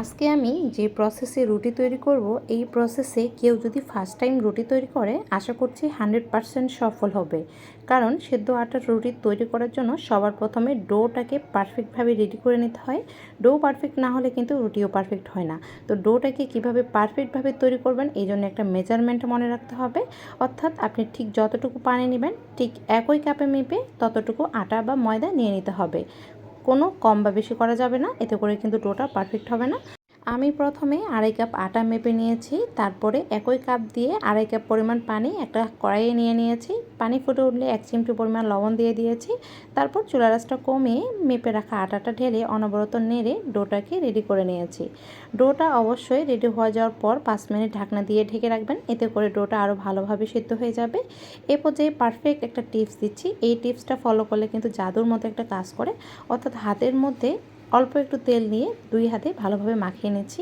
আজকে আমি যে প্রসেসে রুটি তৈরি করব, এই প্রসেসে কেউ যদি ফার্স্ট টাইম রুটি তৈরি করে আশা করছি 100% সফল হবে। কারণ সেদ্ধ আটার রুটি তৈরি করার জন্য সবার প্রথমে ডোটাকে পারফেক্টভাবে রেডি করে নিতে হয়। ডো পারফেক্ট না হলে কিন্তু রুটিও পারফেক্ট হয় না। তো ডোটাকে কিভাবে পারফেক্টভাবে তৈরি করবেন এই জন্য একটা মেজারমেন্ট মনে রাখতে হবে। অর্থাৎ আপনি ঠিক যতটুকু পানি নেবেন ঠিক একই কাপে মেপে ততটুকু আটা বা ময়দা নিয়ে নিতে হবে। কোনো কম বা বেশি করা যাবে না, এতে করে কিন্তু ডোটা পারফেক্ট হবে না। আমি প্রথমে 2.5 কাপ আটা মেপে নিয়েছি, তারপরে একই কাপ দিয়ে 2.5 কাপ পরিমাণ পানি একটা কড়াইয়ে নিয়ে নিয়েছি। পানি ফুটে উঠলে 1 চিমটি পরিমাণ লবণ দিয়ে দিয়েছি। তারপর চুলার আঁচটা কমিয়ে মেপে রাখা আটাটা ঢেলে অনবরত নেড়ে ডোটাকে রেডি করে নিয়েছি। ডোটা অবশ্যই রেডি হয়ে যাওয়ার পর 5 মিনিট ঢাকনা দিয়ে ঢেকে রাখবেন, এতে করে ডোটা আরও ভালোভাবে সিদ্ধ হয়ে যাবে। এ পর্যায়ে পারফেক্ট একটা টিপস দিচ্ছি, এই টিপসটা ফলো করলে কিন্তু জাদুর মতো একটা কাজ করে। অর্থাৎ হাতের মধ্যে অল্প একটু তেল নিয়ে 2 হাতে ভালোভাবে মাখিয়ে নিচ্ছি,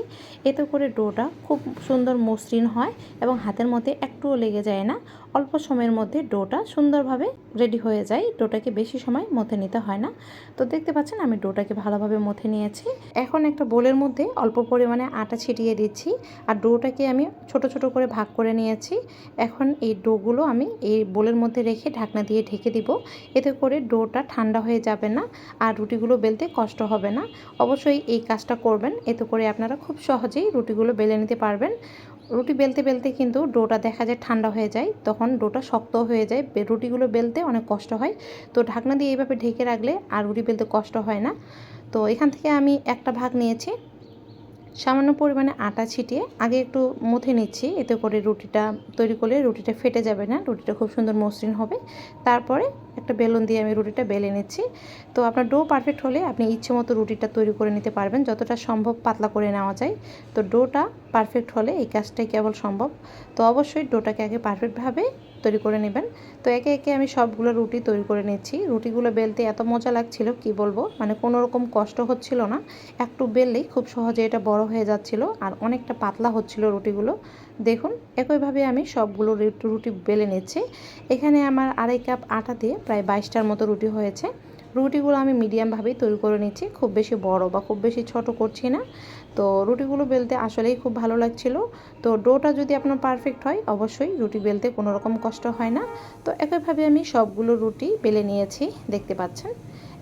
এতে করে ডোটা খুব সুন্দর মসৃণ হয় এবং হাতের মধ্যে একটুও লেগে যায় না। অল্প সময়ের মধ্যে ডোটা সুন্দরভাবে রেডি হয়ে যায়, ডোটাকে বেশি সময় মথে নিতে হয় না। তো দেখতে পাচ্ছেন আমি ডোটাকে ভালোভাবে মথে নিয়েছি। এখন একটা বোলের মধ্যে অল্প পরিমাণে আটা ছিটিয়ে দিচ্ছি, আর ডোটাকে আমি ছোট ছোট করে ভাগ করে নিয়েছি। এখন এই ডোগুলো আমি এই বোলের মধ্যে রেখে ঢাকনা দিয়ে ঢেকে দিব, এতে করে ডোটা ঠান্ডা হয়ে যাবে না আর রুটিগুলো বেলতে কষ্ট হবে না। অবশ্যই এই কাজটা করবেন, এতে করে আপনারা খুব সহজেই রুটিগুলো বেলে নিতে পারবেন। রুটি বেলতে বেলতে কিন্তু ডোটা দেখা যায় ঠান্ডা হয়ে যায়, তখন ডোটা শক্ত হয়ে যায়, রুটিগুলো বেলতে অনেক কষ্ট হয়। তো ঢাকনা দিয়ে এইভাবে ঢেকে রাখলে আর রুটি বেলতে কষ্ট হয় না। তো এখান থেকে আমি একটা ভাগ নিয়েছি, সামান্য পরিমাণে আটা ছিটিয়ে আগে একটু মুথে নিচ্ছি, এতে করে রুটিটা তৈরি করলে রুটিটা ফেটে যাবে না, রুটিটা খুব সুন্দর মসৃণ হবে। তারপরে একটা বেলুন দিয়ে আমি রুটিটা বেলে নিচ্ছি। তো আপনার ডো পারফেক্ট হলে আপনি ইচ্ছে মতো রুটিটা তৈরি করে নিতে পারবেন, যতটা সম্ভব পাতলা করে নেওয়া যায়। তো ডোটা পারফেক্ট হলে এই কাজটাই কেবল সম্ভব। তো অবশ্যই ডোটাকে আগে পারফেক্টভাবে তৈরি করে নেবেন। তো একে একে আমি সবগুলো রুটি তৈরি করে নিচ্ছি। রুটিগুলো বেলতে এত মজা লাগছিল কি বলবো, মানে কোনো রকম কষ্ট হচ্ছিল না। একটু বেললেই খুব সহজে এটা বড় হয়ে যাচ্ছিল আর অনেকটা পাতলা হচ্ছিল রুটিগুলো। দেখুন একইভাবে আমি সবগুলো রুটি বেলে নিচ্ছি। এখানে আমার 2.5 কাপ আটা দিয়ে প্রায় 22টার মতো রুটি হয়েছে। রুটিগুলো আমি মিডিয়ামভাবেই তৈরি করে নিচ্ছি, খুব বেশি বড় বা খুব বেশি ছোট করছি না। তো রুটিগুলো বেলতে আসলেই খুব ভালো লাগছিল। তো ডোটা যদি আপনার পারফেক্ট হয় অবশ্যই রুটি বেলতে কোনো রকম কষ্ট হয় না। তো একইভাবে আমি সবগুলো রুটি বেলে নিয়েছি, দেখতে পাচ্ছেন।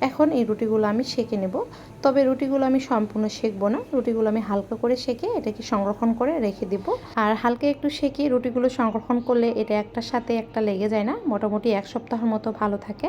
এখন এই রুটিগুলো আমি সেঁকে নেব, তবে রুটিগুলো আমি সম্পূর্ণ সেঁকবো না, রুটিগুলো আমি হালকা করে সেঁকে এটাকে সংরক্ষণ করে রেখে দিব। আর হালকা একটু সেঁকে রুটিগুলো সংরক্ষণ করলে এটা একটার সাথে একটা লেগে যায় না, মোটামুটি 1 সপ্তাহের মতো ভালো থাকে।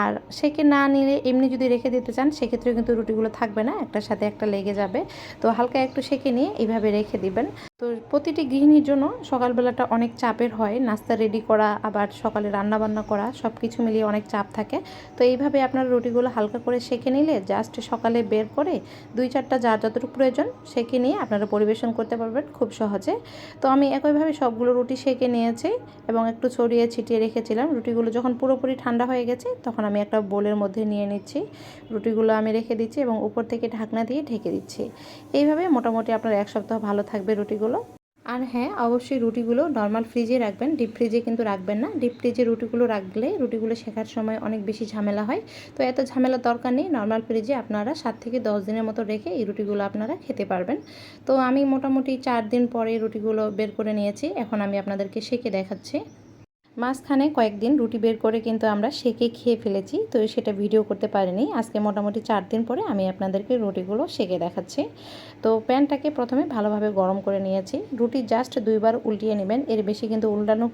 আর সেঁকে না নিলে এমনি যদি রেখে দিতে চান সেক্ষেত্রে কিন্তু রুটিগুলো থাকবে না, একটার সাথে একটা লেগে যাবে। তো হালকা একটু সেঁকে নিয়ে এইভাবে রেখে দিবেন। তো প্রতিটি গৃহিণীর জন্য সকালবেলাটা অনেক চাপের হয়, নাস্তা রেডি করা আবার সকালে রান্না বান্না করা সব কিছু মিলিয়ে অনেক চাপ থাকে। তো এইভাবে আপনার রুটিগুলো হালকা করে সেঁকে নিলে জাস্ট সকালে বের করে 2-4টা যার যতটুকু প্রয়োজন সেঁকে নিয়ে আপনারা পরিবেশন করতে পারবেন খুব সহজে। তো আমি একইভাবে সবগুলো রুটি সেঁকে নিয়েছি এবং একটু ছড়িয়ে ছিটিয়ে রেখেছিলাম। রুটিগুলো যখন পুরোপুরি ঠান্ডা হয়ে গেছে তখন আমি একটা বোলের মধ্যে নিয়ে নিচ্ছি, রুটিগুলো আমি রেখে দিচ্ছি এবং উপর থেকে ঢাকনা দিয়ে ঢেকে দিচ্ছি। এইভাবে মোটামুটি আপনার 1 সপ্তাহ ভালো থাকবে রুটিগুলো। আর হ্যাঁ, অবশ্যই রুটিগুলো নর্মাল ফ্রিজে রাখবেন, ডিপ ফ্রিজে কিন্তু রাখবেন না। ডিপ ফ্রিজে রুটিগুলো রাখলে রুটিগুলো শেখার সময় অনেক বেশি ঝামেলা হয়। তো এত ঝামেলার দরকার নেই, নর্মাল ফ্রিজে আপনারা 7 থেকে 10 দিনের মতো রেখে এই রুটিগুলো আপনারা খেতে পারবেন। তো আমি মোটামুটি 4 দিন পরে রুটিগুলো বের করে নিয়েছি, এখন আমি আপনাদেরকে সেঁকে দেখাচ্ছি। মাঝখানে কয়েকদিন রুটি বের করে কিন্তু আমরা সেঁকে খেয়ে ফেলেছি, তো সেটা ভিডিও করতে পারিনি। আজকে মোটামুটি 4 দিন পরে আমি আপনাদেরকে রুটিগুলো সেঁকে দেখাচ্ছি। তো প্যানটাকে প্রথমে ভালোভাবে গরম করে নিয়েছি। রুটি জাস্ট 2 বার উল্টিয়ে নেবেন, এর বেশি কিন্তু উল্টানোর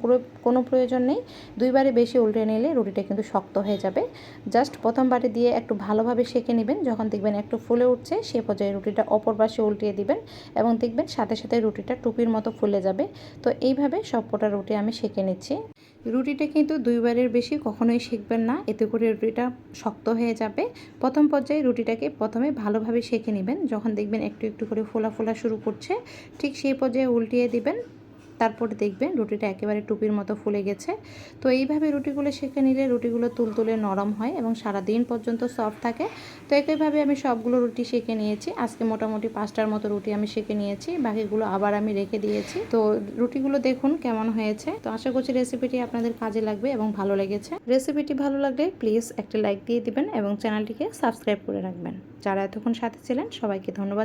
কোনো প্রয়োজন নেই। 2 বারে বেশি উল্টে নিলে রুটিটা কিন্তু শক্ত হয়ে যাবে। জাস্ট প্রথমবারে দিয়ে একটু ভালোভাবে সেঁকে নেবেন, যখন দেখবেন একটু ফুলে উঠছে সে পর্যায়ে রুটিটা অপর পাশে উল্টিয়ে দিবেন এবং দেখবেন সাথে সাথে রুটিটা টুপির মতো ফুলে যাবে। তো এইভাবে সবকটা রুটি আমি সেঁকে নিচ্ছি। রুটিটা কিন্তু 2 বারের বেশি কখনোই সেঁকবেন না, এতে করে রুটিটা শক্ত হয়ে যাবে। প্রথম পর্যায়ে রুটিটাকে প্রথমে ভালোভাবে সেঁকে নেবেন, যখন দেখবেন একটু একটু করে ফোলা ফোলা শুরু করছে ঠিক সেই পর্যায়ে উল্টিয়ে দিবেন। তারপরে দেখবেন রুটিটা একেবারে টুপির মতো ফুলে গেছে। তো এইভাবে রুটিগুলো সেঁকে নিলে রুটিগুলো তুলতুলে নরম হয় এবং সারা দিন পর্যন্ত সফট থাকে। তো একইভাবে আমি সবগুলো রুটি সেঁকে নিয়েছি। আজকে মোটামুটি 5টার মতো রুটি আমি সেঁকে নিয়েছি, বাকিগুলো আবার আমি রেখে দিয়েছি। তো রুটিগুলো দেখুন কেমন হয়েছে। তো আশা করছি রেসিপিটি আপনাদের কাজে লাগবে এবং ভালো লেগেছে। রেসিপিটি ভালো লাগলে প্লিজ একটা লাইক দিয়ে দিবেন এবং চ্যানেলটিকে সাবস্ক্রাইব করে রাখবেন। যারা এতক্ষণ সাথে ছিলেন সবাইকে ধন্যবাদ।